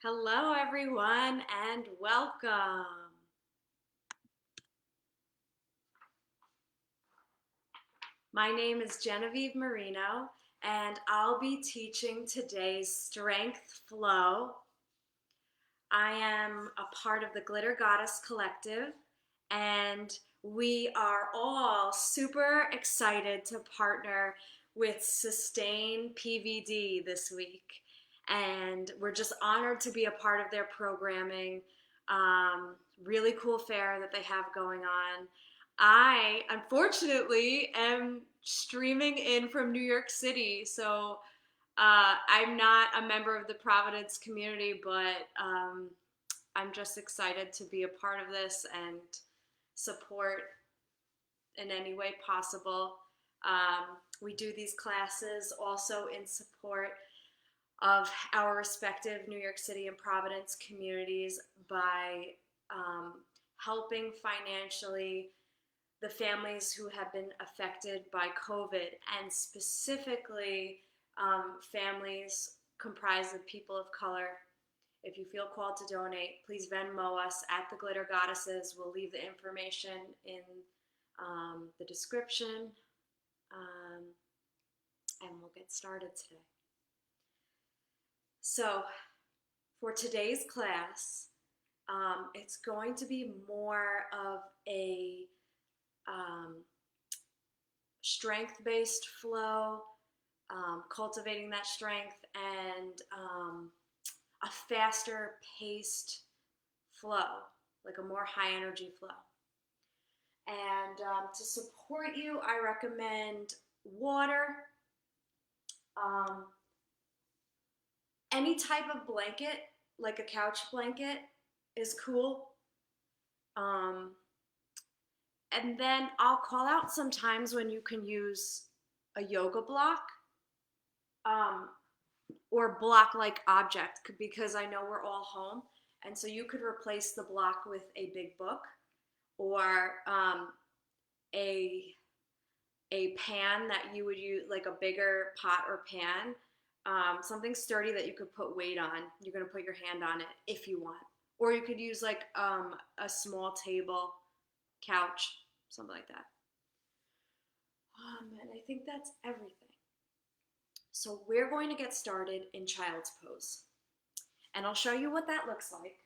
Hello, everyone, and welcome. My name is Genevieve Marino, and I'll be teaching today's strength flow. I am a part of the Glitter Goddess Collective, and we are all super excited to partner with Sustain PVD this week. And we're just honored to be a part of their programming. Really cool fair that they have going on. I, unfortunately, am streaming in from New York City, so I'm not a member of the Providence community, but I'm just excited to be a part of this and support in any way possible. We do these classes also in support of our respective New York City and Providence communities by helping financially the families who have been affected by COVID, and specifically families comprised of people of color. If you feel called to donate, please Venmo us at the Glitter Goddesses. We'll leave the information in the description, and we'll get started today. So for today's class, it's going to be more of a strength-based flow, cultivating that strength, and a faster paced flow, like a more high energy flow. And to support you, I recommend water, any type of blanket, like a couch blanket is cool. And then I'll call out sometimes when you can use a yoga block or block-like object, because I know we're all home. And so you could replace the block with a big book or a pan that you would use, like a bigger pot or pan, something sturdy that you could put weight on. You're going to put your hand on it if you want. Or you could use like a small table, couch, something like that. And I think that's everything. So we're going to get started in child's pose. And I'll show you what that looks like.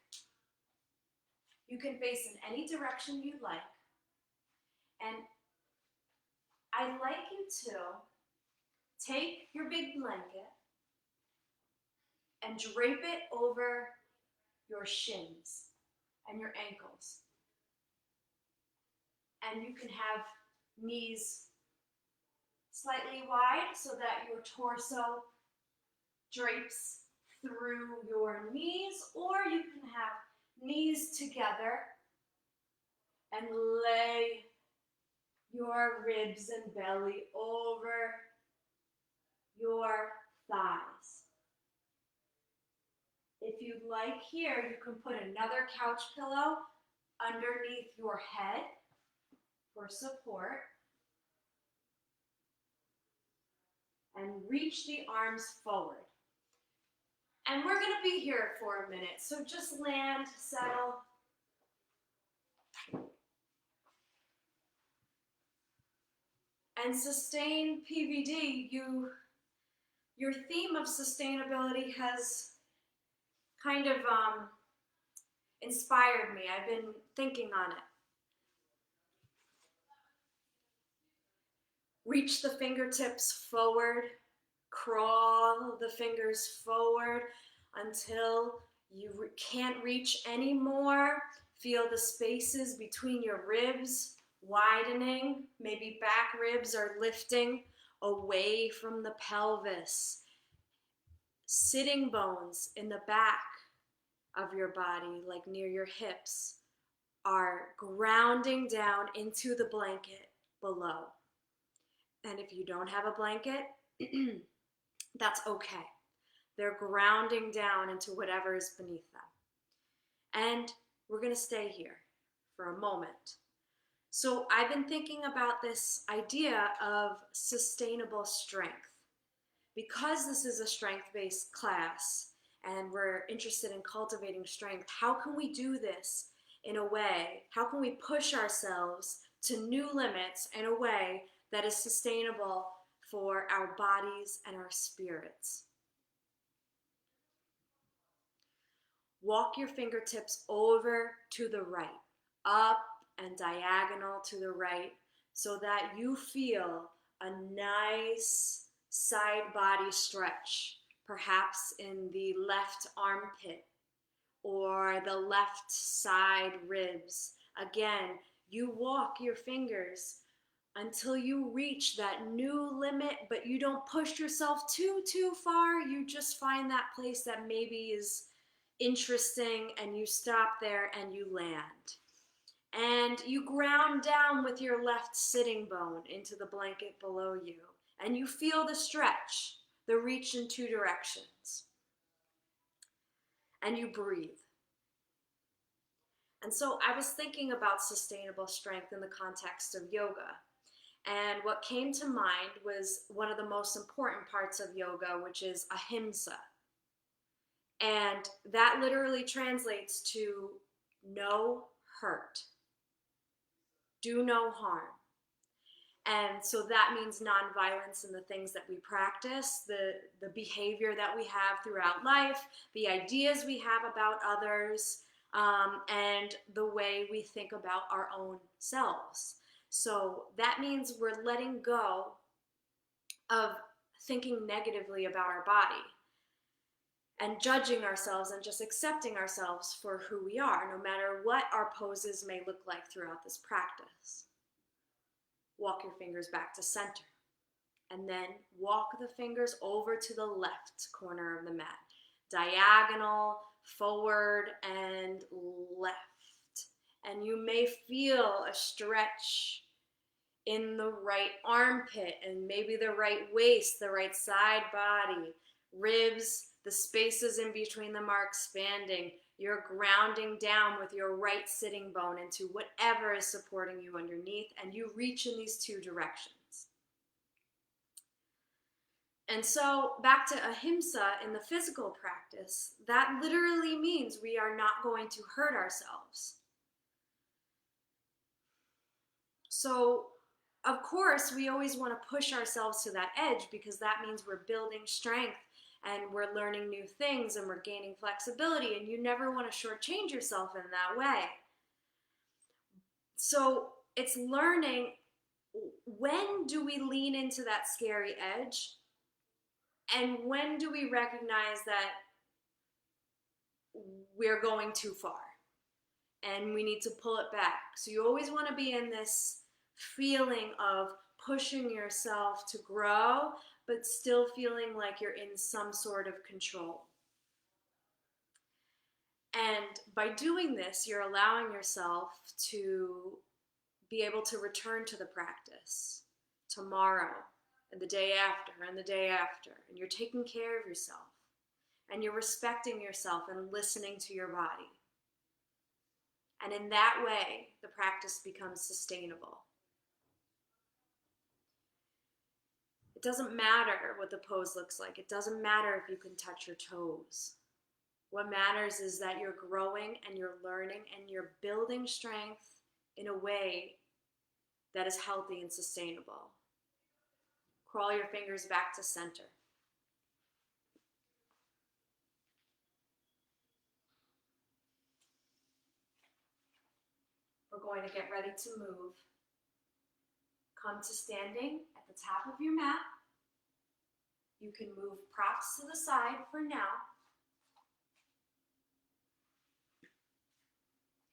You can face in any direction you'd like. And I'd like you to take your big blanket and drape it over your shins and your ankles. And you can have knees slightly wide so that your torso drapes through your knees, or you can have knees together and lay your ribs and belly over your thighs. If you'd like here, you can put another couch pillow underneath your head for support. And reach the arms forward. And we're going to be here for a minute, so just land, settle. And Sustain PVD, your theme of sustainability has kind of inspired me. I've been thinking on it. Reach the fingertips forward, crawl the fingers forward until you can't reach anymore. Feel the spaces between your ribs widening. Maybe back ribs are lifting away from the pelvis. Sitting bones in the back of your body, like near your hips, are grounding down into the blanket below. And if you don't have a blanket, that's okay. They're grounding down into whatever is beneath them. And we're going to stay here for a moment. So I've been thinking about this idea of sustainable strength. Because this is a strength-based class and we're interested in cultivating strength, how can we do this in a way, how can we push ourselves to new limits in a way that is sustainable for our bodies and our spirits? Walk your fingertips over to the right, up and diagonal to the right, so that you feel a nice side body stretch, perhaps in the left armpit or the left side ribs. Again, you walk your fingers until you reach that new limit, but you don't push yourself too far. You just find that place that maybe is interesting and you stop there and you land. And you ground down with your left sitting bone into the blanket below you. And you feel the stretch, the reach in two directions. And you breathe. And so I was thinking about sustainable strength in the context of yoga. And what came to mind was one of the most important parts of yoga, which is ahimsa. And that literally translates to no hurt. Do no harm. And so that means nonviolence in the things that we practice, the behavior that we have throughout life, the ideas we have about others, and the way we think about our own selves. So that means we're letting go of thinking negatively about our body and judging ourselves and just accepting ourselves for who we are, no matter what our poses may look like throughout this practice. Walk your fingers back to center, and then walk the fingers over to the left corner of the mat. Diagonal, forward, and left. And you may feel a stretch in the right armpit, and maybe the right waist, the right side body, ribs, the spaces in between them are expanding. You're grounding down with your right sitting bone into whatever is supporting you underneath, and you reach in these two directions. And so back to ahimsa in the physical practice, that literally means we are not going to hurt ourselves. So of course, we always want to push ourselves to that edge, because that means we're building strength and we're learning new things and we're gaining flexibility, and you never want to shortchange yourself in that way. So it's learning, when do we lean into that scary edge, and when do we recognize that we're going too far and we need to pull it back. So you always want to be in this feeling of pushing yourself to grow, but still feeling like you're in some sort of control. And by doing this, you're allowing yourself to be able to return to the practice tomorrow and the day after and the day after. And you're taking care of yourself, and you're respecting yourself and listening to your body. And in that way, the practice becomes sustainable. It doesn't matter what the pose looks like. It doesn't matter if you can touch your toes. What matters is that you're growing and you're learning and you're building strength in a way that is healthy and sustainable. Crawl your fingers back to center. We're going to get ready to move. Come to standing at the top of your mat. You can move props to the side for now.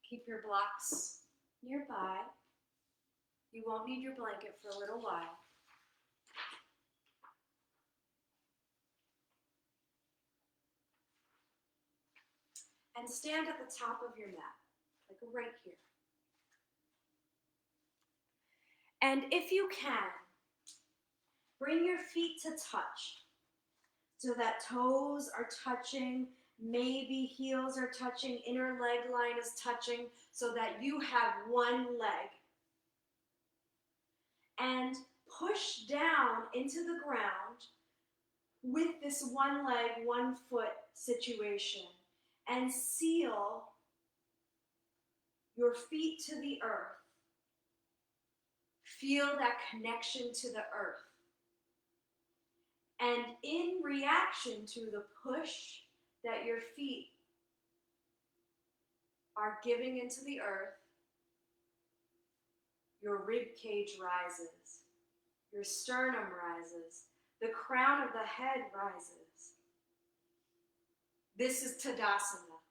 Keep your blocks nearby. You won't need your blanket for a little while. And stand at the top of your mat, like right here. And if you can, bring your feet to touch so that toes are touching, maybe heels are touching, inner leg line is touching, so that you have one leg. And push down into the ground with this one leg, 1 foot situation and seal your feet to the earth. Feel that connection to the earth. And in reaction to the push that your feet are giving into the earth, your rib cage rises, your sternum rises, the crown of the head rises. This is Tadasana.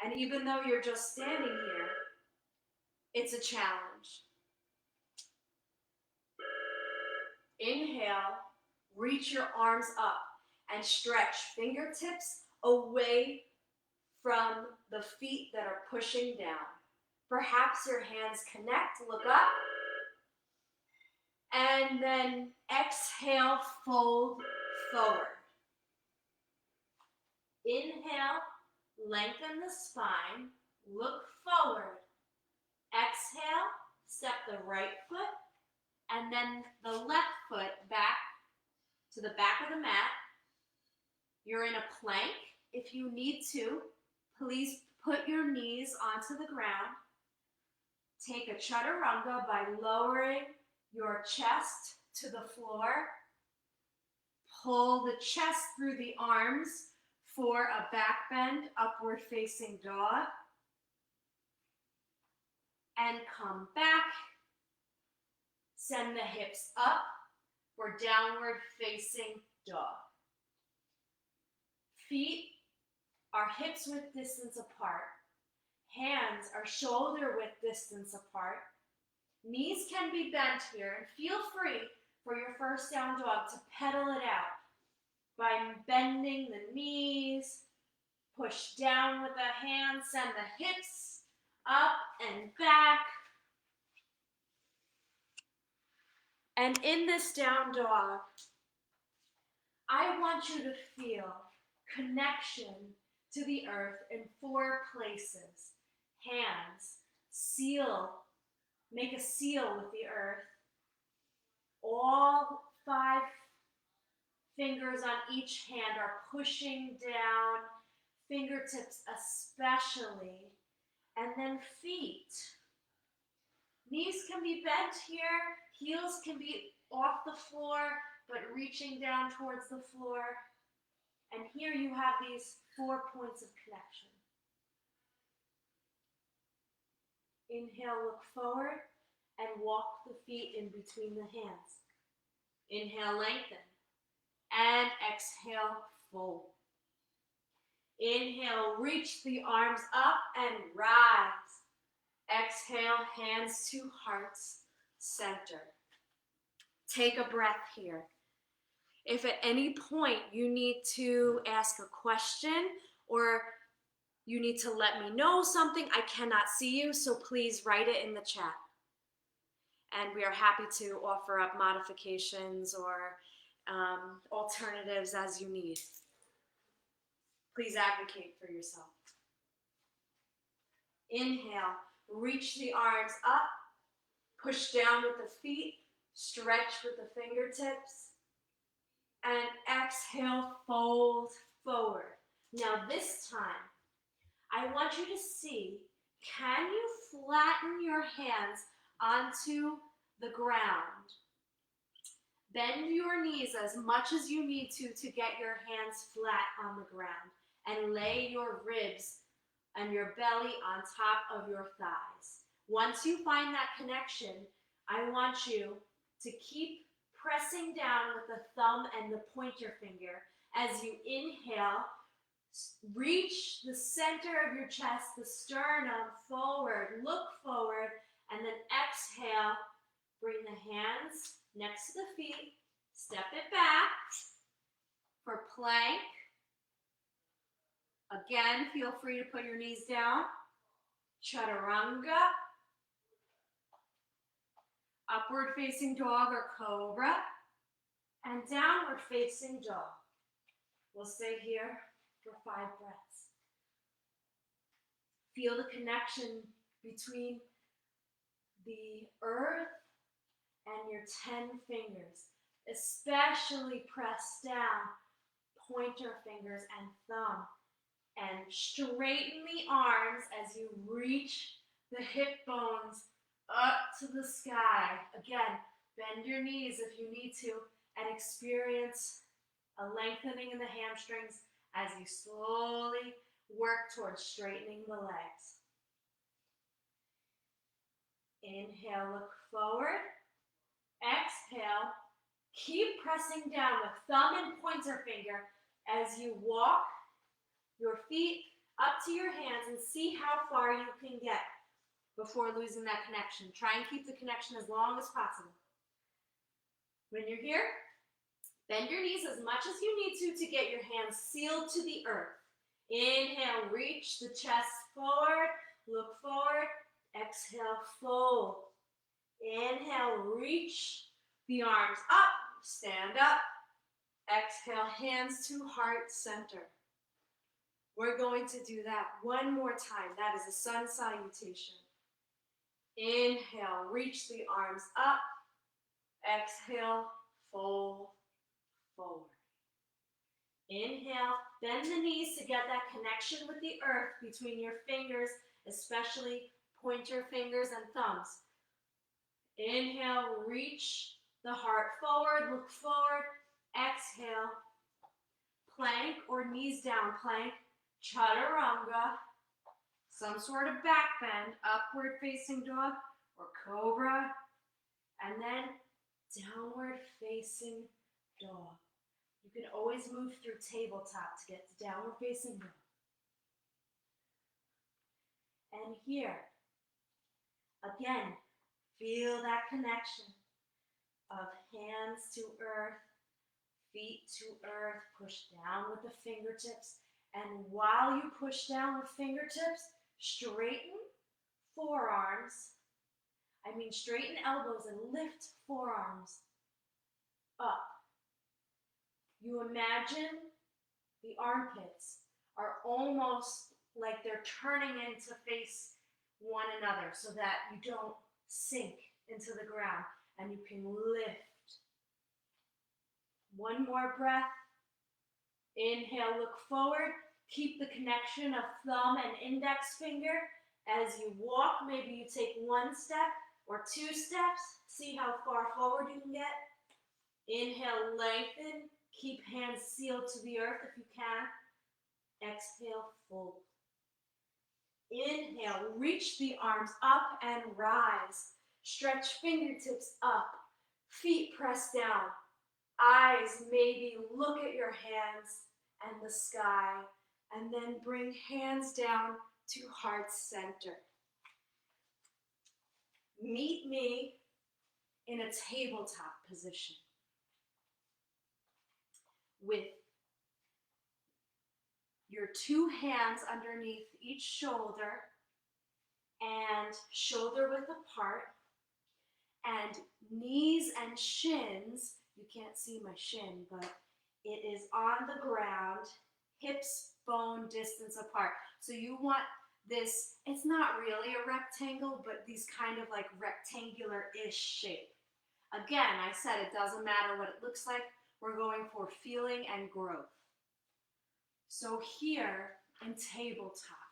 And even though you're just standing here, it's a challenge. Inhale, reach your arms up and stretch fingertips away from the feet that are pushing down. Perhaps your hands connect, look up. And then exhale, fold forward. Inhale, lengthen the spine, look forward. Exhale, step the right foot and then the left foot back to the back of the mat. You're in a plank. If you need to, please put your knees onto the ground. Take a chaturanga by lowering your chest to the floor. Pull the chest through the arms for a back bend, upward facing dog. And come back. Send the hips up for downward facing dog. Feet are hips width distance apart. Hands are shoulder width distance apart. Knees can be bent here, and feel free for your first down dog to pedal it out by bending the knees, push down with the hands, send the hips up and back. And in this down dog, I want you to feel connection to the earth in 4 places. Hands, seal, make a seal with the earth. All 5 fingers on each hand are pushing down, fingertips especially, and then feet. Knees can be bent here, heels can be off the floor, but reaching down towards the floor. And here you have these 4 points of connection. Inhale, look forward, and walk the feet in between the hands. Inhale, lengthen, and exhale, fold. Inhale, reach the arms up and rise. Exhale, hands to heart's center. Take a breath here. If at any point you need to ask a question or you need to let me know something, I cannot see you, so please write it in the chat. And we are happy to offer up modifications or alternatives as you need. Please advocate for yourself. Inhale, reach the arms up, push down with the feet, stretch with the fingertips, and exhale, fold forward. Now this time, I want you to see, can you flatten your hands onto the ground? Bend your knees as much as you need to get your hands flat on the ground and lay your ribs and your belly on top of your thighs. Once you find that connection, I want you to keep pressing down with the thumb and the pointer finger as you inhale. Reach the center of your chest, the sternum forward, look forward, and then exhale. Bring the hands next to the feet, step it back for plank. Again, feel free to put your knees down. Chaturanga. Upward facing dog or cobra. And downward facing dog. We'll stay here for 5 breaths. Feel the connection between the earth and your 10 fingers. especially press down pointer fingers and thumb. And straighten the arms as you reach the hip bones up to the sky. Again, bend your knees if you need to and experience a lengthening in the hamstrings as you slowly work towards straightening the legs. Inhale, look forward. Exhale, keep pressing down with thumb and pointer finger as you walk your feet up to your hands and see how far you can get before losing that connection. Try and keep the connection as long as possible. When you're here, bend your knees as much as you need to get your hands sealed to the earth. Inhale, reach the chest forward, look forward. Exhale, fold. Inhale, reach the arms up, stand up. Exhale, hands to heart center. We're going to do that one more time. That is a sun salutation. Inhale, reach the arms up. Exhale, fold forward. Inhale, bend the knees to get that connection with the earth between your fingers, especially pointer fingers and thumbs. Inhale, reach the heart forward, look forward. Exhale, plank or knees down plank, chaturanga, some sort of back bend, upward facing dog or cobra, and then downward facing dog. You can always move through tabletop to get to downward facing dog. And here, again, feel that connection of hands to earth, feet to earth, push down with the fingertips. And while you push down with fingertips, straighten forearms. Straighten elbows and lift forearms up. You imagine the armpits are almost like they're turning in to face one another so that you don't sink into the ground and you can lift. One more breath. Inhale, look forward. Keep the connection of thumb and index finger. As you walk, maybe you take one step or two steps. See how far forward you can get. Inhale, lengthen. Keep hands sealed to the earth if you can. Exhale, fold. Inhale, reach the arms up and rise. Stretch fingertips up. Feet press down. Eyes maybe look at your hands and the sky. And then bring hands down to heart center. Meet me in a tabletop position with your two hands underneath each shoulder and shoulder width apart, and knees and shins, you can't see my shin, but it is on the ground, hips bone distance apart. So you want this, it's not really a rectangle, but these kind of like rectangular-ish shape. Again, I said it doesn't matter what it looks like. We're going for feeling and growth. So here in tabletop,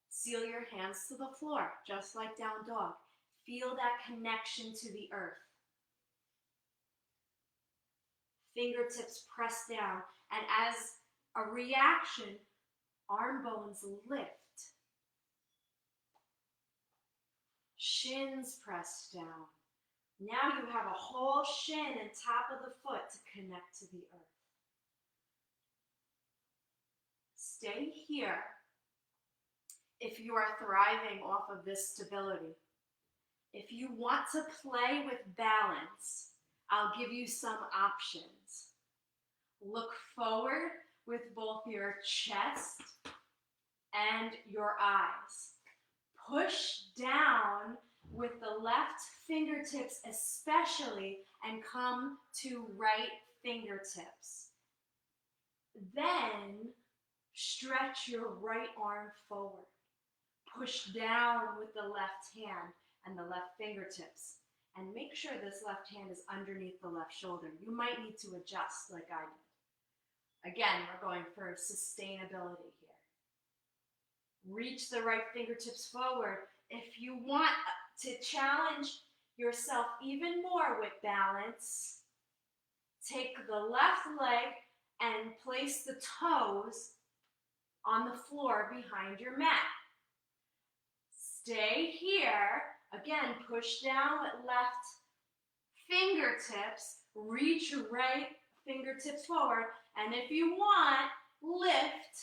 seal your hands to the floor, just like down dog. Feel that connection to the earth. Fingertips press down, and as a reaction, arm bones lift. Shins press down. Now you have a whole shin and top of the foot to connect to the earth. Stay here if you are thriving off of this stability. If you want to play with balance, I'll give you some options. Look forward with both your chest and your eyes. Push down with the left fingertips especially and come to right fingertips. Then stretch your right arm forward. Push down with the left hand and the left fingertips. And make sure this left hand is underneath the left shoulder. You might need to adjust like I did. Again, we're going for sustainability here. Reach the right fingertips forward. If you want to challenge yourself even more with balance, take the left leg and place the toes on the floor behind your mat. Stay here. Again, push down with left fingertips. Reach right fingertips forward. And if you want, lift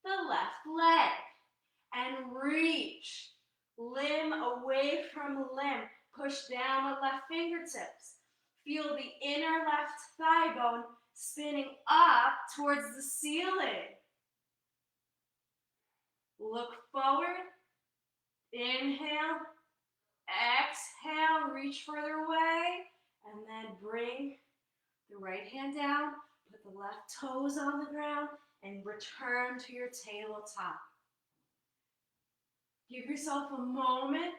the left leg and reach limb away from limb. Push down with left fingertips. Feel the inner left thigh bone spinning up towards the ceiling. Look forward. Inhale. Exhale. Reach further away. And then bring the right hand down. Put the left toes on the ground and return to your tabletop. Give yourself a moment.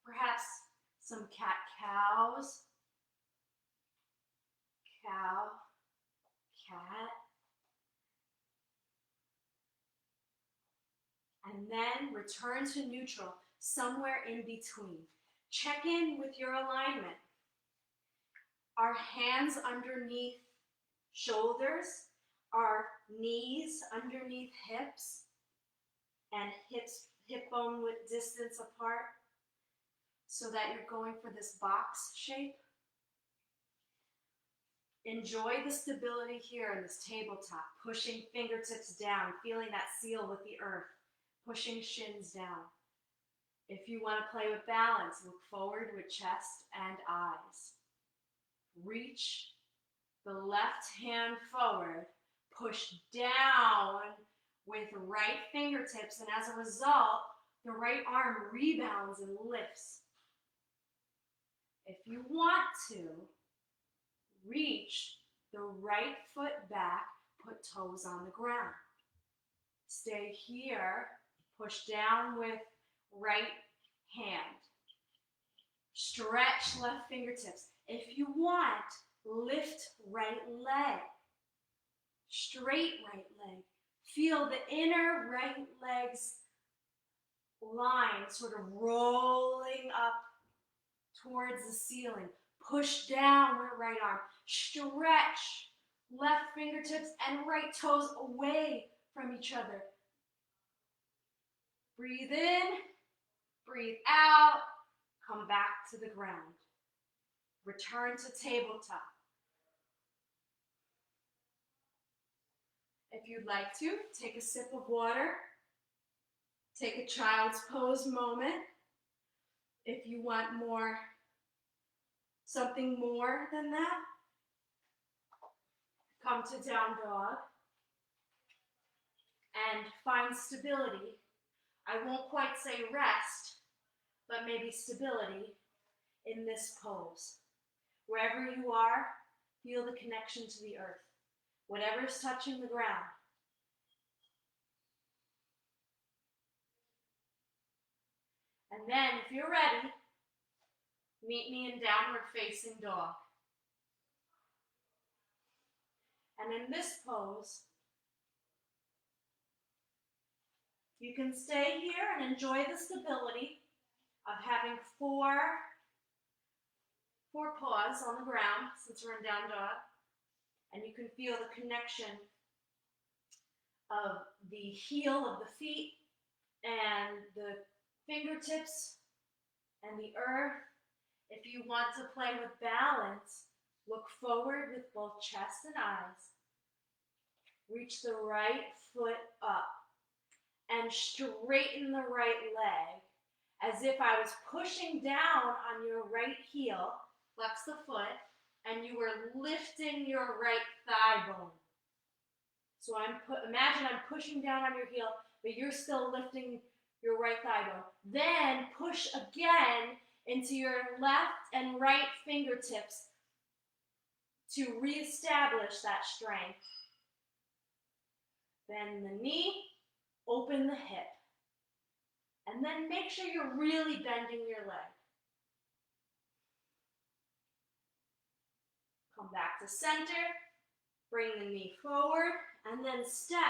Perhaps some cat-cows. Cow, cat. And then return to neutral, somewhere in between. Check in with your alignment. Our hands underneath shoulders, our knees underneath hips, and hip bone width distance apart, so that you're going for this box shape. Enjoy the stability here in this tabletop, pushing fingertips down, feeling that seal with the earth, pushing shins down. If you want to play with balance, look forward with chest and eyes. Reach the left hand forward, push down with right fingertips, and as a result, the right arm rebounds and lifts. If you want to, reach the right foot back, put toes on the ground. Stay here, push down with right hand. Stretch left fingertips. If you want, lift right leg. Straight right leg. Feel the inner right leg's line sort of rolling up towards the ceiling. Push down with right arm. Stretch left fingertips and right toes away from each other. Breathe in, breathe out, come back to the ground. Return to tabletop. If you'd like to, take a sip of water. Take a child's pose moment. If you want more, something more than that, come to down dog and find stability. I won't quite say rest, but maybe stability in this pose. Wherever you are, feel the connection to the earth. Whatever's touching the ground. And then, if you're ready, meet me in downward facing dog. And in this pose, you can stay here and enjoy the stability of having four paws on the ground, since we're in down dog. And you can feel the connection of the heel of the feet and the fingertips and the earth. If you want to play with balance, look forward with both chest and eyes. Reach the right foot up and straighten the right leg as if I was pushing down on your right heel, flex the foot, and you were lifting your right thigh bone. So imagine I'm pushing down on your heel, but you're still lifting your right thigh bone. Then push again into your left and right fingertips to reestablish that strength. Bend the knee, open the hip. And then make sure you're really bending your leg. Come back to center, bring the knee forward, and then step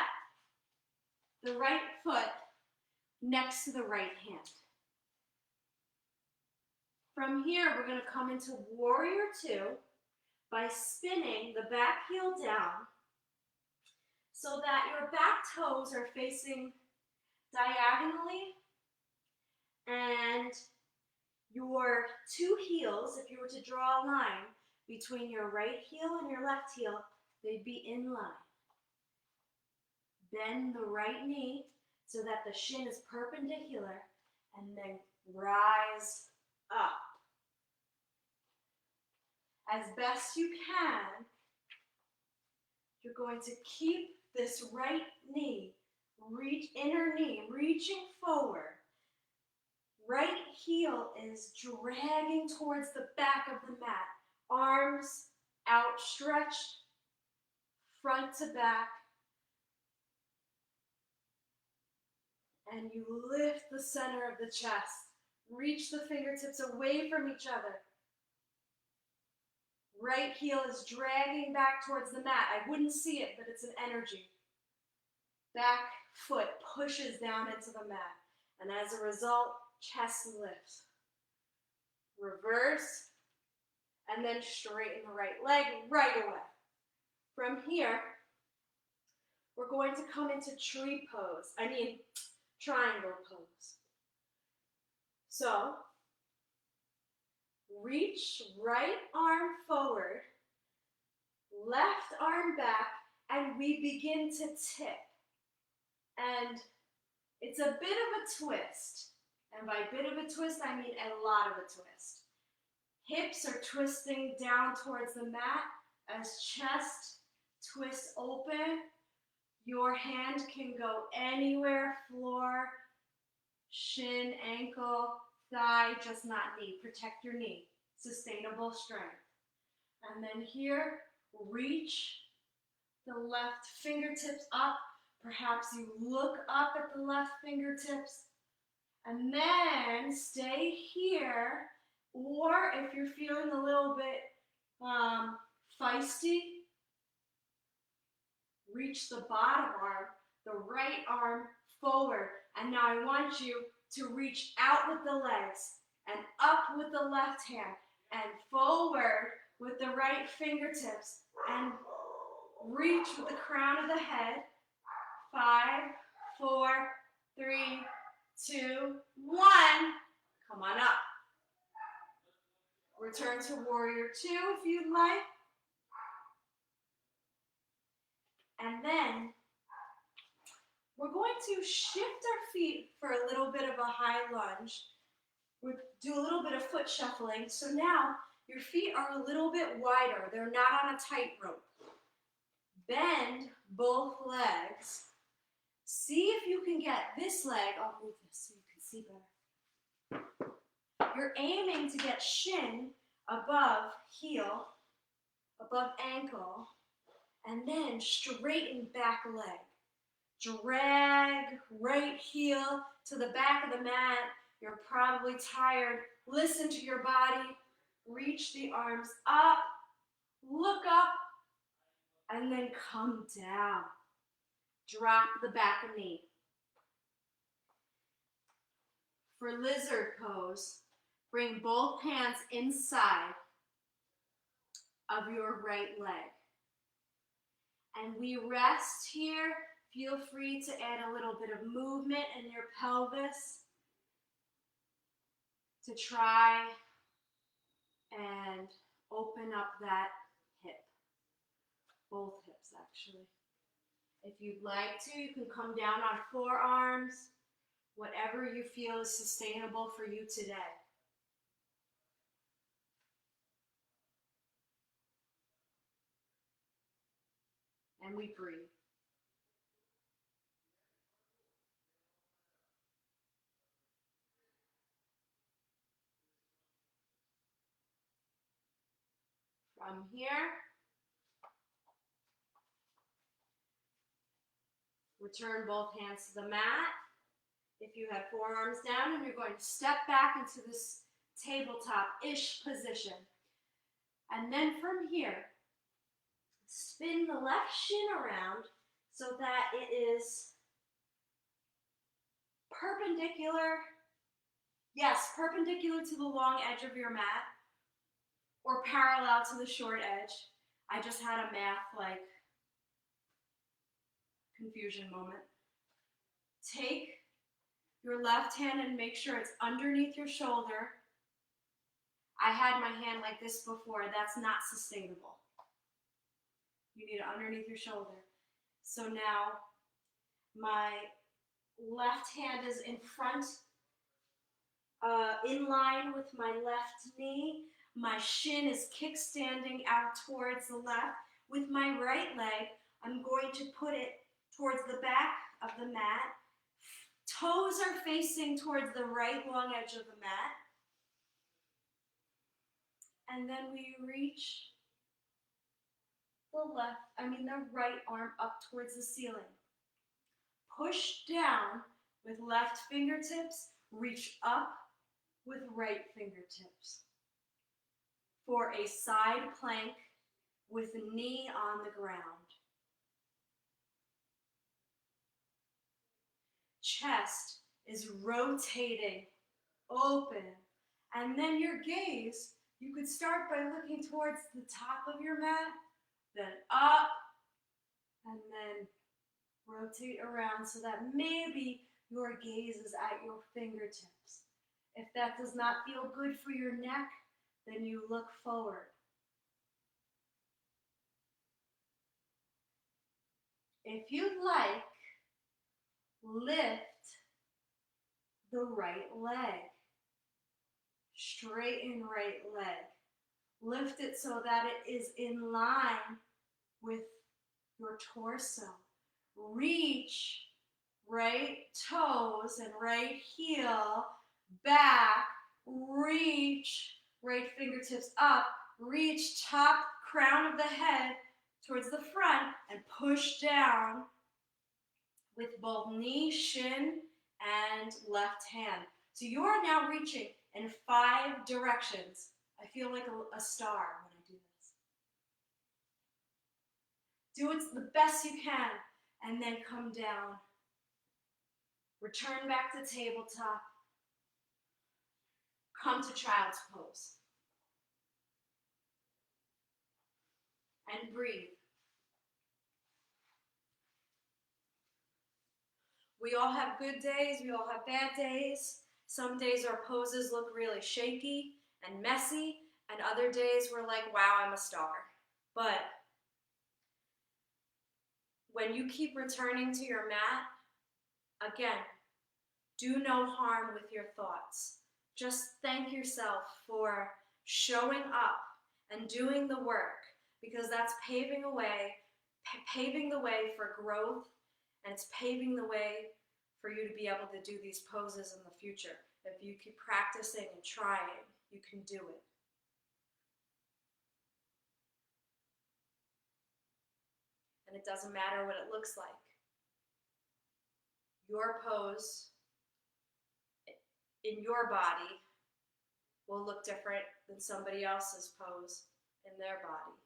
the right foot next to the right hand. From here, we're going to come into warrior two by spinning the back heel down so that your back toes are facing diagonally and your two heels, if you were to draw a line between your right heel and your left heel, they'd be in line. Bend the right knee so that the shin is perpendicular and then rise up. As best you can, you're going to keep this right knee, inner knee, reaching forward. Right heel is dragging towards the back of the mat. Arms outstretched, front to back. And you lift the center of the chest. Reach the fingertips away from each other. Right heel is dragging back towards the mat. I wouldn't see it, but it's an energy. Back foot pushes down into the mat. And as a result, chest lifts. Reverse, and then straighten the right leg right away. From here, we're going to come into triangle pose. So, reach right arm forward, left arm back, and we begin to tip. And it's a bit of a twist. And by bit of a twist, I mean a lot of a twist. Hips are twisting down towards the mat as chest twists open. Your hand can go anywhere, floor, shin, ankle, thigh, just not knee. Protect your knee. Sustainable strength. And then here, reach the left fingertips up. Perhaps you look up at the left fingertips. And then stay here. Or if you're feeling a little bit feisty, reach the bottom arm, the right arm forward. And now I want you to reach out with the legs and up with the left hand and forward with the right fingertips and reach with the crown of the head. 5, 4, 3, 2, 1. Come on up. Return to warrior two if you'd like. And then we're going to shift our feet for a little bit of a high lunge. We'll do a little bit of foot shuffling. So now your feet are a little bit wider. They're not on a tightrope. Bend both legs. See if you can get this leg, I'll move this so you can see better. You're aiming to get shin above heel, above ankle, and then straighten back leg. Drag right heel to the back of the mat. You're probably tired. Listen to your body. Reach the arms up, look up, and then come down. Drop the back knee. For lizard pose, bring both hands inside of your right leg. And we rest here. Feel free to add a little bit of movement in your pelvis to try and open up that hip. Both hips, actually. If you'd like to, you can come down on forearms. Whatever you feel is sustainable for you today. And we breathe. From here, return both hands to the mat. If you have forearms down, and you're going to step back into this tabletop-ish position. And then from here, the left shin around so that it is perpendicular, yes, perpendicular to the long edge of your mat or parallel to the short edge. I just had a math confusion moment. Take your left hand and make sure it's underneath your shoulder. I had my hand like this before. That's not sustainable. You need it underneath your shoulder. So now my left hand is in front, in line with my left knee. My shin is kickstanding out towards the left. With my right leg, I'm going to put it towards the back of the mat. Toes are facing towards the right long edge of the mat. And then we reach the right arm up towards the ceiling. Push down with left fingertips, reach up with right fingertips. For a side plank with knee on the ground. Chest is rotating, open, and then your gaze, you could start by looking towards the top of your mat, then up, and then rotate around so that maybe your gaze is at your fingertips. If that does not feel good for your neck, then you look forward. If you'd like, lift the right leg. Straighten right leg. Lift it so that it is in line with your torso. Reach right toes and right heel back. Reach right fingertips up. Reach top crown of the head towards the front and push down with both knee, shin, and left hand. So you are now reaching in 5 directions. I feel like a star when I do this. Do it the best you can, and then come down. Return back to tabletop. Come to child's pose. And breathe. We all have good days, we all have bad days. Some days our poses look really shaky and messy, and other days we're like, wow, I'm a star. But when you keep returning to your mat, again, do no harm with your thoughts. Just thank yourself for showing up and doing the work, because that's paving the way for growth, and it's paving the way for you to be able to do these poses in the future. If you keep practicing and trying, you can do it. And it doesn't matter what it looks like. Your pose in your body will look different than somebody else's pose in their body.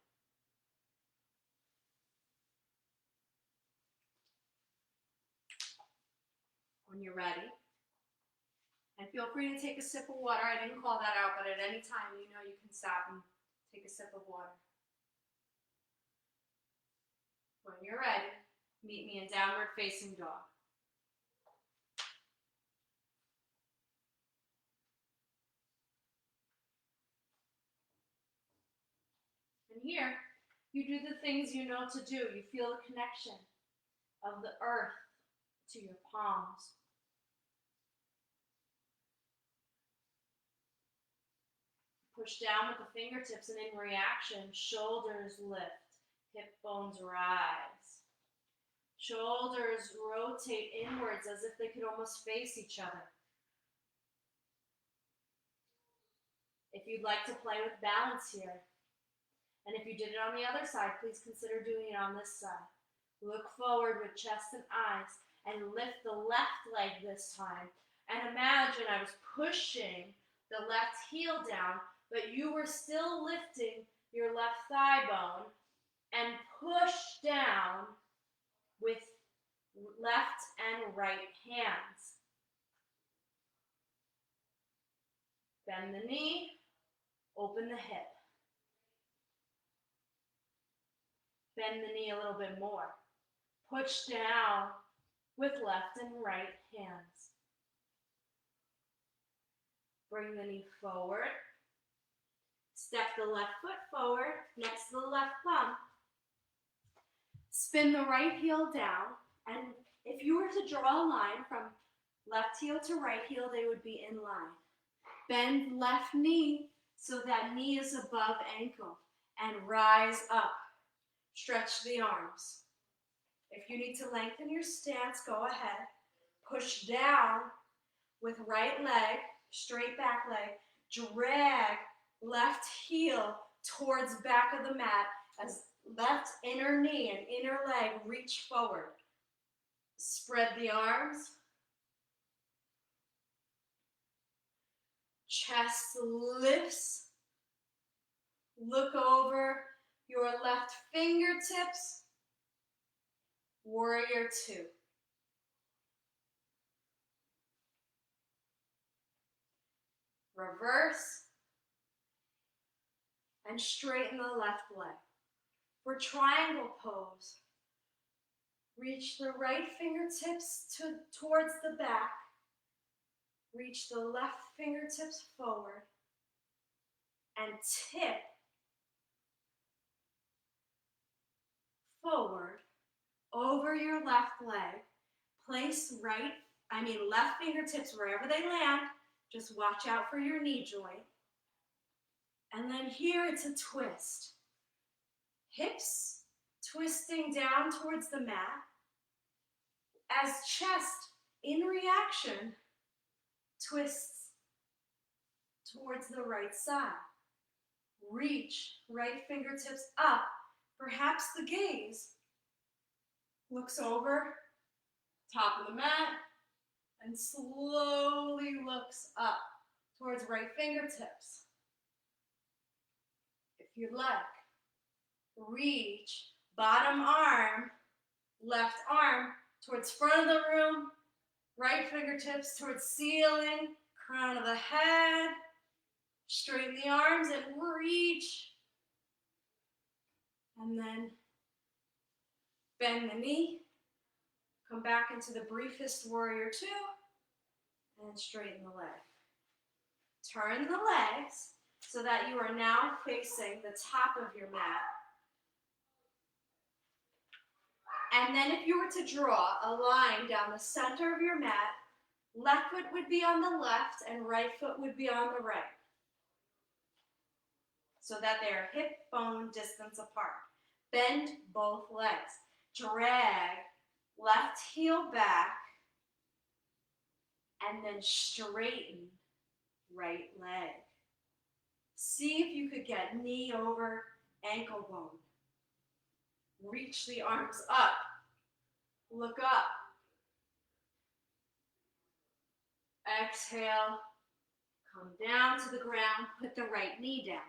When you're ready, and feel free to take a sip of water. I didn't call that out, but at any time, you know, you can stop and take a sip of water. When you're ready, meet me in downward facing dog. And here, you do the things you know to do. You feel the connection of the earth to your palms. Push down with the fingertips, and in reaction, shoulders lift, hip bones rise. Shoulders rotate inwards as if they could almost face each other. If you'd like to play with balance here, and if you did it on the other side, please consider doing it on this side. Look forward with chest and eyes, and lift the left leg this time. And imagine I was pushing the left heel down, but you were still lifting your left thigh bone, and push down with left and right hands. Bend the knee, open the hip. Bend the knee a little bit more. Push down with left and right hands. Bring the knee forward. Step the left foot forward next to the left thumb. Spin the right heel down, and if you were to draw a line from left heel to right heel, they would be in line. Bend left knee so that knee is above ankle, and rise up. Stretch the arms. If you need to lengthen your stance, go ahead. Push down with right leg, straight back leg. Drag left heel towards back of the mat as left inner knee and inner leg reach forward. Spread the arms. Chest lifts. Look over your left fingertips. Warrior two. Reverse. And straighten the left leg. For triangle pose, reach the right fingertips towards the back. Reach the left fingertips forward. And tip forward over your left leg. Place left fingertips wherever they land. Just watch out for your knee joint. And then here it's a twist. Hips twisting down towards the mat as chest in reaction twists towards the right side. Reach right fingertips up. Perhaps the gaze looks over top of the mat and slowly looks up towards right fingertips. If you'd like, reach bottom arm, left arm towards front of the room, right fingertips towards ceiling, crown of the head. Straighten the arms and reach. And then bend the knee. Come back into the briefest warrior two and straighten the leg. Turn the legs so that you are now facing the top of your mat. And then if you were to draw a line down the center of your mat, left foot would be on the left and right foot would be on the right, so that they are hip bone distance apart. Bend both legs. Drag left heel back and then straighten right leg. See if you could get knee over ankle bone. Reach the arms up. Look up. Exhale. Come down to the ground. Put the right knee down.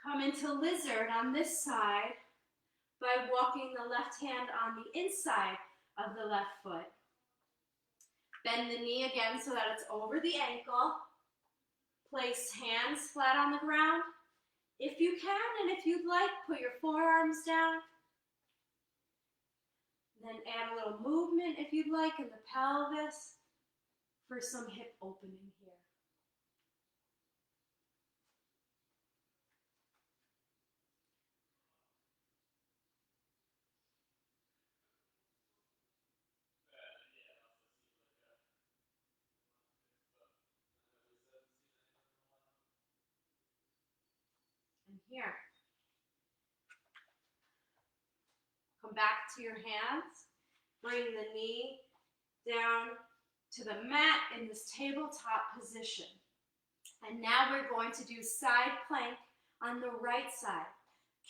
Come into lizard on this side by walking the left hand on the inside of the left foot. Bend the knee again so that it's over the ankle. Place hands flat on the ground. If you can, and if you'd like, put your forearms down. Then add a little movement, if you'd like, in the pelvis for some hip opening here. And here. Come back to your hands. Bring the knee down to the mat in this tabletop position. And now we're going to do side plank on the right side.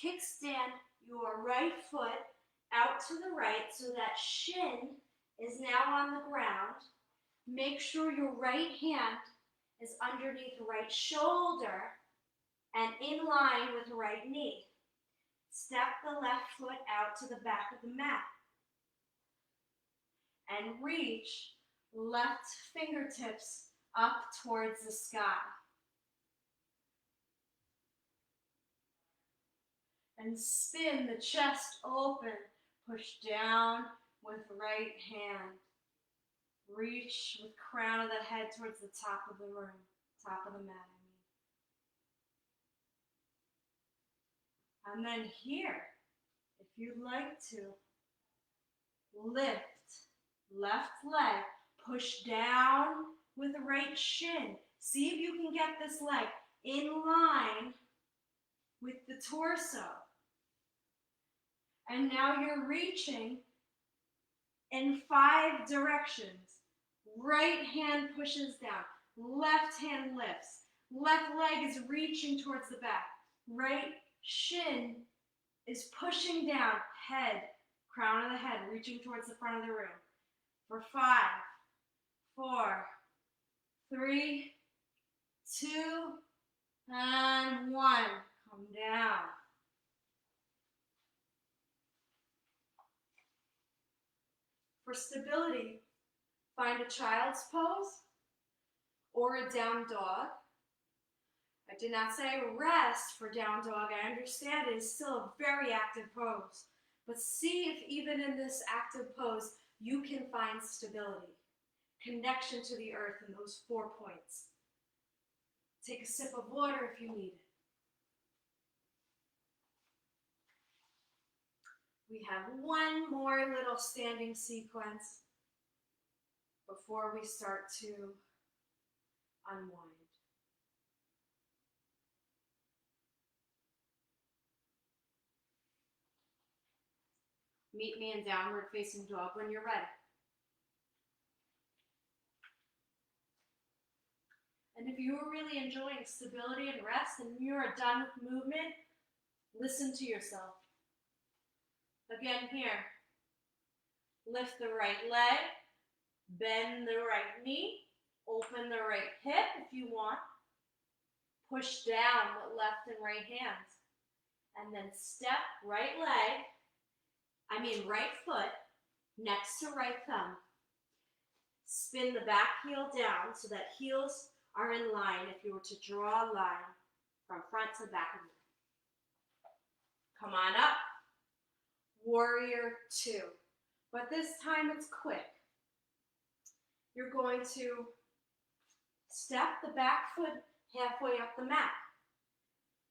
Kickstand your right foot out to the right so that shin is now on the ground. Make sure your right hand is underneath the right shoulder and in line with the right knee. Step the left foot out to the back of the mat. And reach left fingertips up towards the sky. And spin the chest open. Push down with right hand. Reach with crown of the head towards the top of the room, top of the mat, And then here, if you'd like to, lift left leg, push down with the right shin. See if you can get this leg in line with the torso. And now you're reaching in 5 directions. Right hand pushes down, left hand lifts, left leg is reaching towards the back, right shin is pushing down, head, crown of the head, reaching towards the front of the room. For 5, 4, 3, 2, and 1. Come down. For stability, find a child's pose or a down dog. I did not say rest for down dog. I understand it is still a very active pose. But see if even in this active pose, you can find stability, connection to the earth in those 4 points. Take a sip of water if you need it. We have one more little standing sequence before we start to unwind. Meet me in downward facing dog when you're ready. And if you're really enjoying stability and rest and you're done with movement, listen to yourself. Again here, lift the right leg, bend the right knee, open the right hip if you want, push down with left and right hands, and then step right foot next to right thumb. Spin the back heel down so that heels are in line if you were to draw a line from front to back of you. Come on up. Warrior 2. But this time it's quick. You're going to step the back foot halfway up the mat.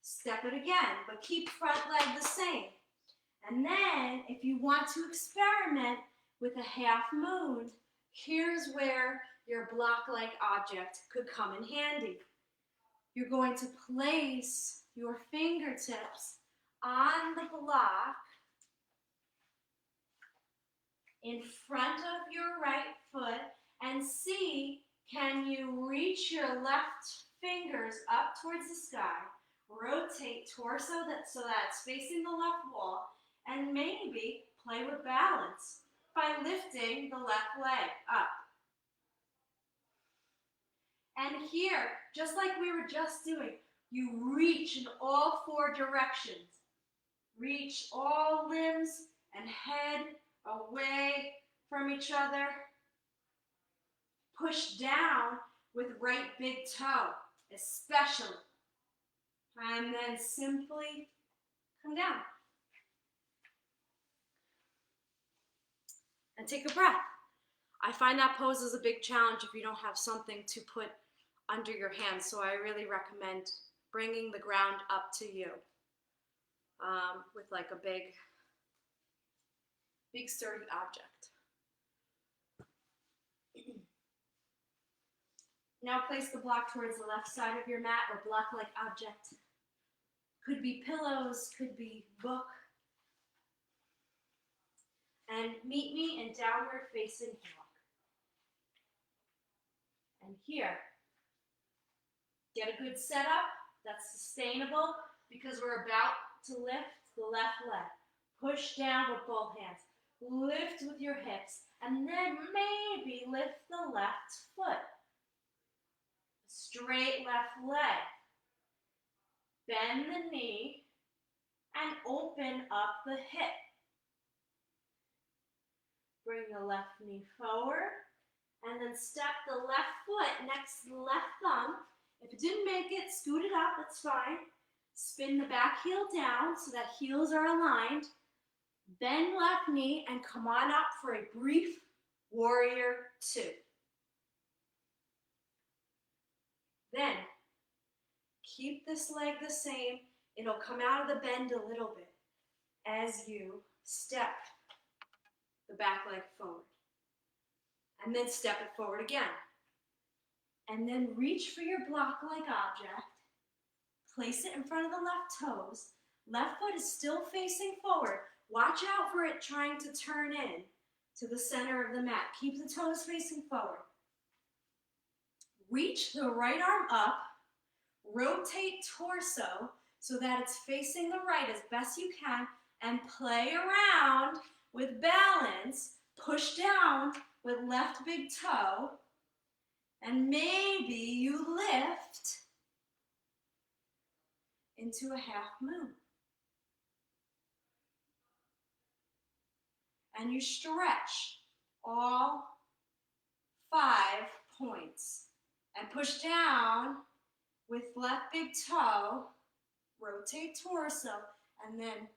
Step it again, but keep front leg the same. And then, if you want to experiment with a half moon, here's where your block-like object could come in handy. You're going to place your fingertips on the block in front of your right foot and see, can you reach your left fingers up towards the sky, rotate torso so that it's facing the left wall, and maybe play with balance by lifting the left leg up. And here, just like we were just doing, you reach in all 4 directions. Reach all limbs and head away from each other. Push down with right big toe, especially. And then simply come down. And take a breath. I find that pose is a big challenge if you don't have something to put under your hands, so I really recommend bringing the ground up to you with like a big sturdy object. Now place the block towards the left side of your mat or block-like object. Could be pillows, could be book. And meet me in downward facing dog. And here, get a good setup that's sustainable because we're about to lift the left leg. Push down with both hands. Lift with your hips, and then maybe lift the left foot. Straight left leg. Bend the knee and open up the hip. Bring the left knee forward and then step the left foot next to the left thumb. If it didn't make it, scoot it up, that's fine. Spin the back heel down so that heels are aligned. Bend left knee and come on up for a brief warrior two. Then keep this leg the same. It'll come out of the bend a little bit as you step the back leg forward. And then step it forward again. And then reach for your block-like object. Place it in front of the left toes. Left foot is still facing forward. Watch out for it trying to turn in to the center of the mat. Keep the toes facing forward. Reach the right arm up. Rotate torso so that it's facing the right as best you can, and play around with balance. Push down with left big toe, and maybe you lift into a half moon. And you stretch all 5 points. And push down with left big toe, rotate torso, and then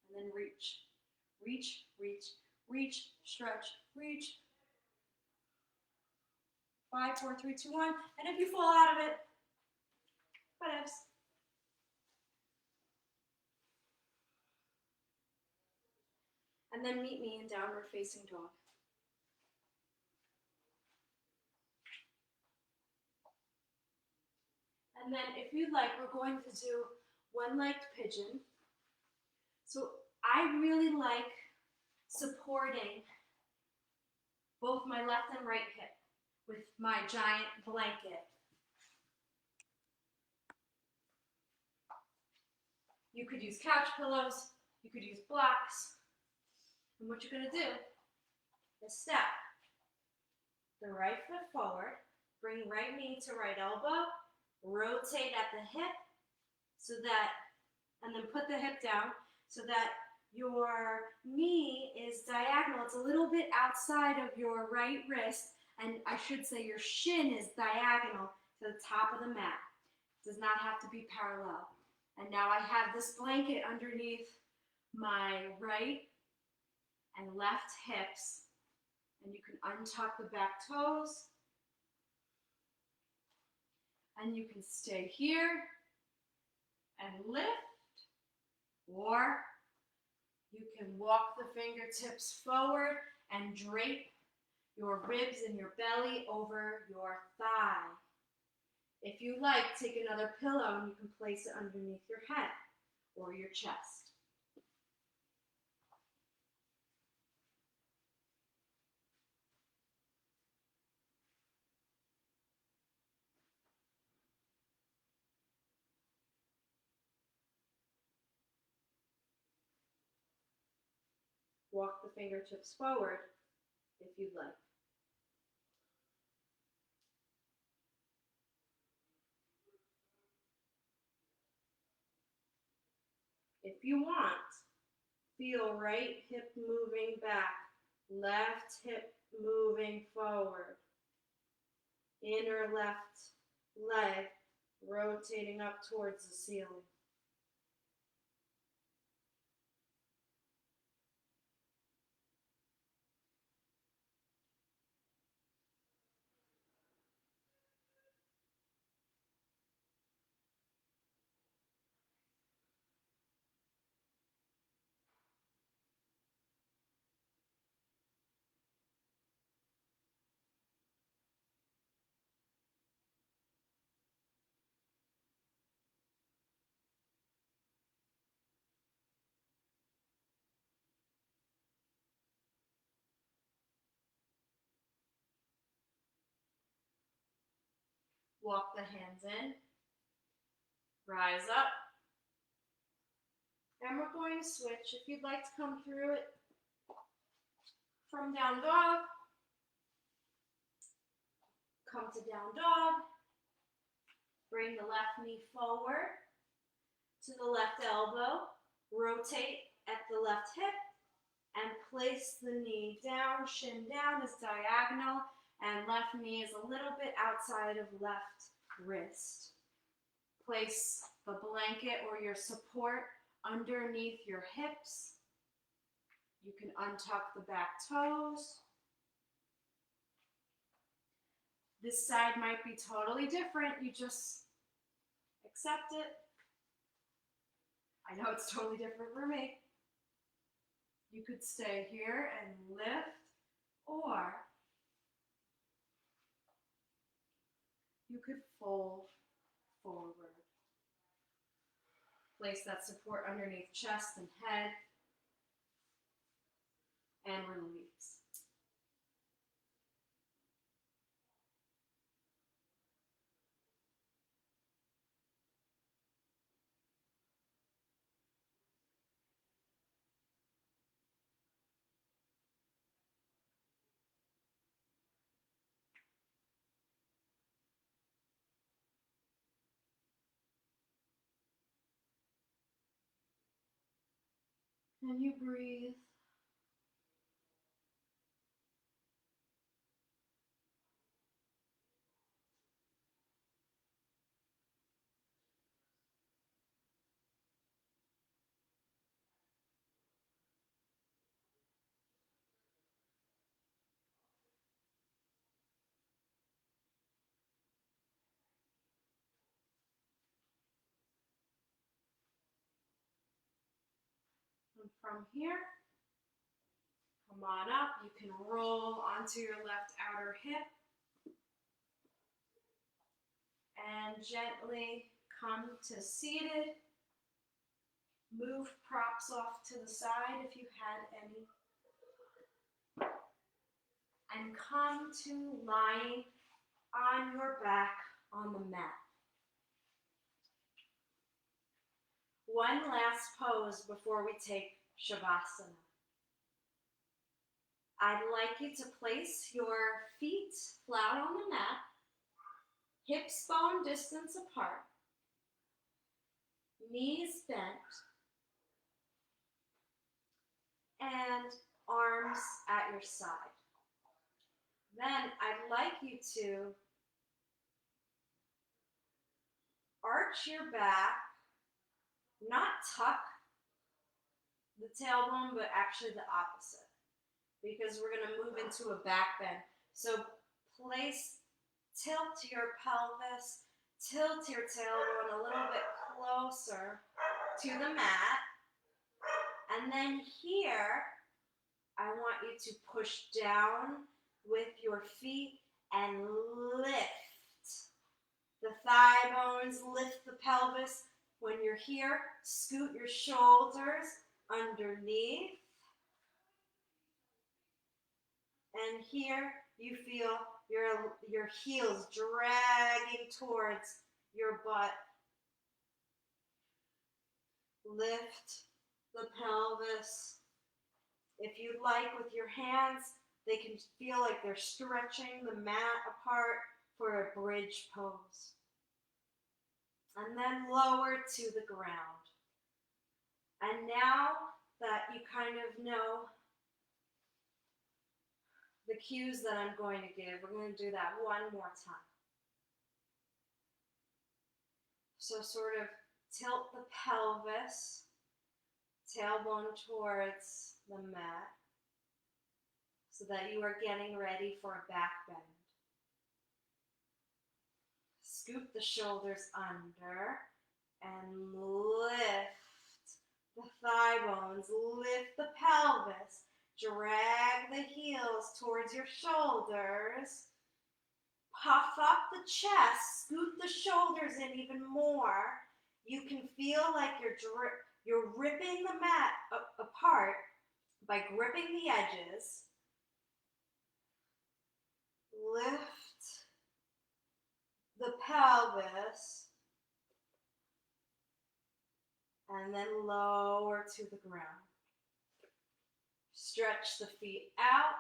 and then reach. Reach, reach, reach, stretch, reach. 5, 4, 3, 2, 1. And if you fall out of it, whatevs. And then meet me in downward facing dog. And then if you'd like, we're going to do one-legged pigeon. So I really like supporting both my left and right hip with my giant blanket. You could use couch pillows, you could use blocks. And what you're going to do is step the right foot forward, bring right knee to right elbow, rotate at the hip so that, and then put the hip down so that your knee is diagonal. It's a little bit outside of your right wrist, and I should say your shin is diagonal to the top of the mat. It does not have to be parallel. And now I have this blanket underneath my right and left hips, and you can untuck the back toes, and you can stay here and lift, or you can walk the fingertips forward and drape your ribs and your belly over your thigh. If you like, take another pillow and you can place it underneath your head or your chest. Walk the fingertips forward if you'd like. If you want, feel right hip moving back, left hip moving forward, inner left leg rotating up towards the ceiling. Walk the hands in, rise up, and we're going to switch. If you'd like to come through it from down dog, come to down dog, Bring the left knee forward to the left elbow. Rotate at the left hip and place the knee down. Shin down is diagonal and left knee is a little bit outside of left wrist. Place the blanket or your support underneath your hips. You can untuck the back toes. This side might be totally different. You just accept it. I know it's totally different for me. You could stay here and lift, or you could fold forward. Place that support underneath chest and head, and release. And you breathe. And from here, come on up. You can roll onto your left outer hip and gently come to seated. Move props off to the side if you had any. And come to lying on your back on the mat. One last pose before we take Shavasana. I'd like you to place your feet flat on the mat, hips bone distance apart, knees bent, and arms at your side. Then I'd like you to arch your back, not tuck the tailbone, but actually the opposite, because we're going to move into a back bend. So tilt your pelvis, tilt your tailbone a little bit closer to the mat. And then here, I want you to push down with your feet and lift the thigh bones, lift the pelvis. When you're here, scoot your shoulders underneath. And here you feel your heels dragging towards your butt. Lift the pelvis. If you'd like, with your hands, they can feel like they're stretching the mat apart for a bridge pose. And then lower to the ground. And now that you kind of know the cues that I'm going to give, we're going to do that one more time. So sort of tilt the pelvis, tailbone towards the mat, so that you are getting ready for a back bend. Scoop the shoulders under and lift the thigh bones, lift the pelvis, drag the heels towards your shoulders, puff up the chest, scoot the shoulders in even more. You can feel like you're ripping the mat apart by gripping the edges. Lift the pelvis and then lower to the ground. Stretch the feet out.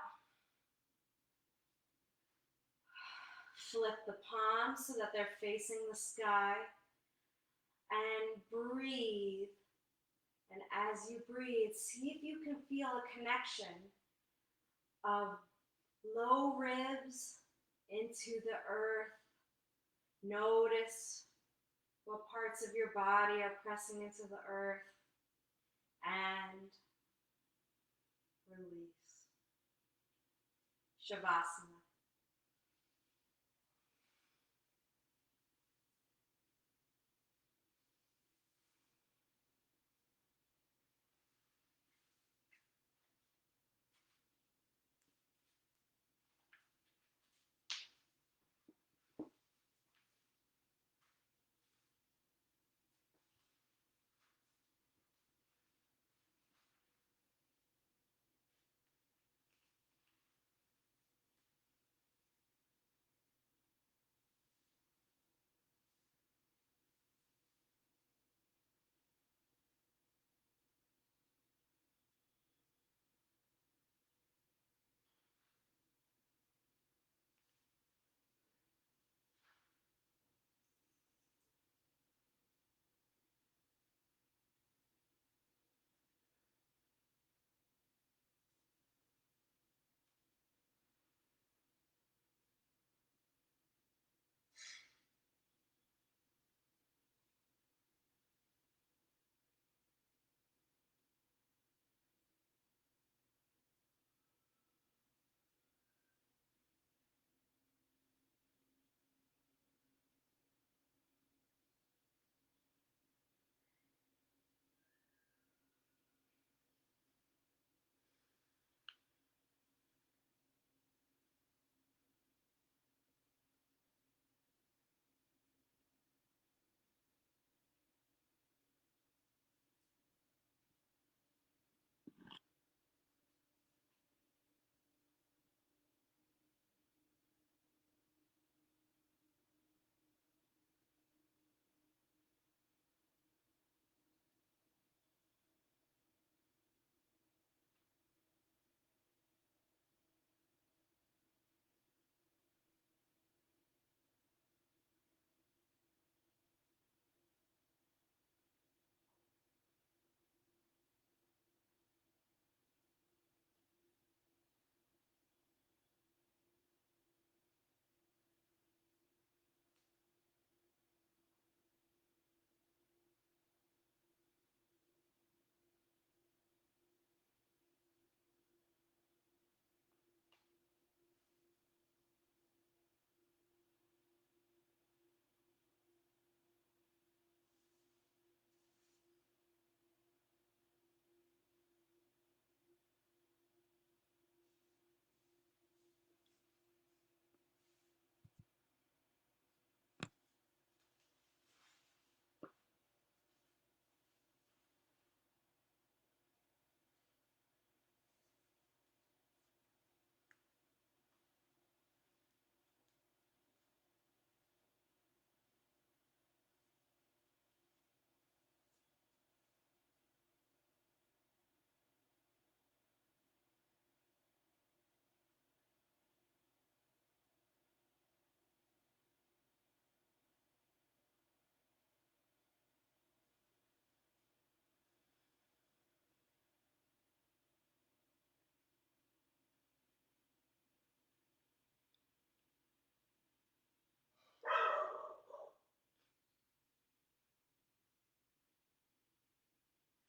Flip the palms so that they're facing the sky. And breathe. And as you breathe, see if you can feel a connection of low ribs into the earth. Notice what parts of your body are pressing into the earth. And release. Shavasana.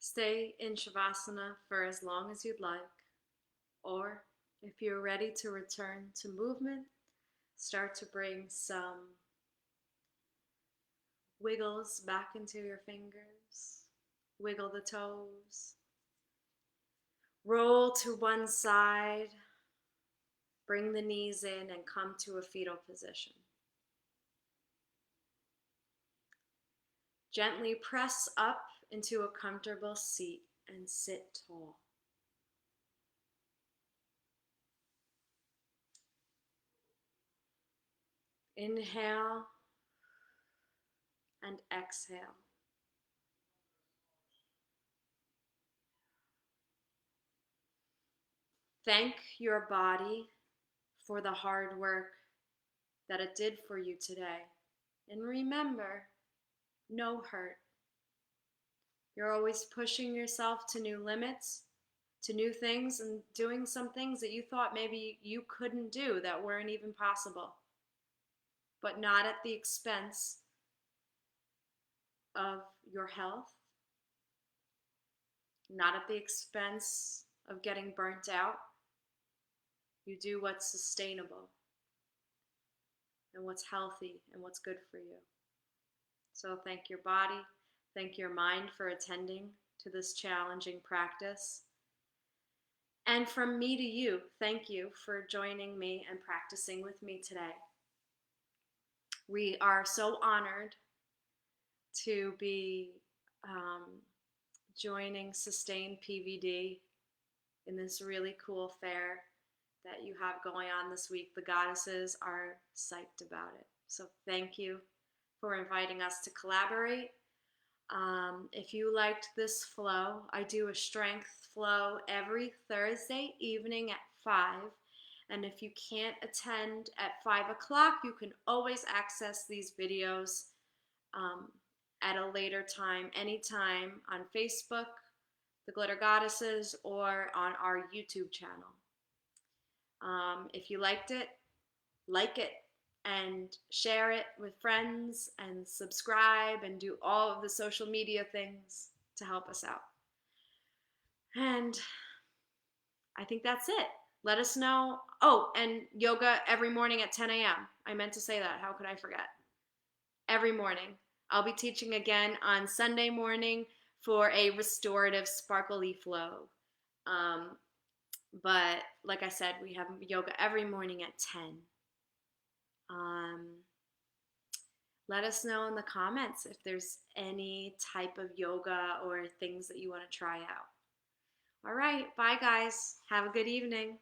Stay in Shavasana for as long as you'd like, or if you're ready to return to movement, start to bring some wiggles back into your fingers. Wiggle the toes. Roll to one side. Bring the knees in and come to a fetal position. Gently press up into a comfortable seat and sit tall. Inhale and exhale. Thank your body for the hard work that it did for you today. And remember, no hurt. You're always pushing yourself to new limits, to new things, and doing some things that you thought maybe you couldn't do, that weren't even possible, but not at the expense of your health, not at the expense of getting burnt out. You do what's sustainable and what's healthy and what's good for you. So thank your body, thank your mind for attending to this challenging practice. And from me to you, thank you for joining me and practicing with me today. We are so honored to be joining Sustain PVD in this really cool fair that you have going on this week. The goddesses are psyched about it. So thank you for inviting us to collaborate. If you liked this flow, I do a strength flow every Thursday evening at 5. And if you can't attend at 5 o'clock, you can always access these videos at a later time, anytime, on Facebook, The Glitter Goddesses, or on our YouTube channel. If you liked it, like it and share it with friends and subscribe and do all of the social media things to help us out. And I think that's it. Let us know. Oh, and yoga every morning at 10 a.m. I meant to say that. How could I forget? Every morning. I'll be teaching again on Sunday morning for a restorative sparkly flow. But like I said, we have yoga every morning at 10. Let us know in the comments if there's any type of yoga or things that you want to try out. All right, bye guys. Have a good evening.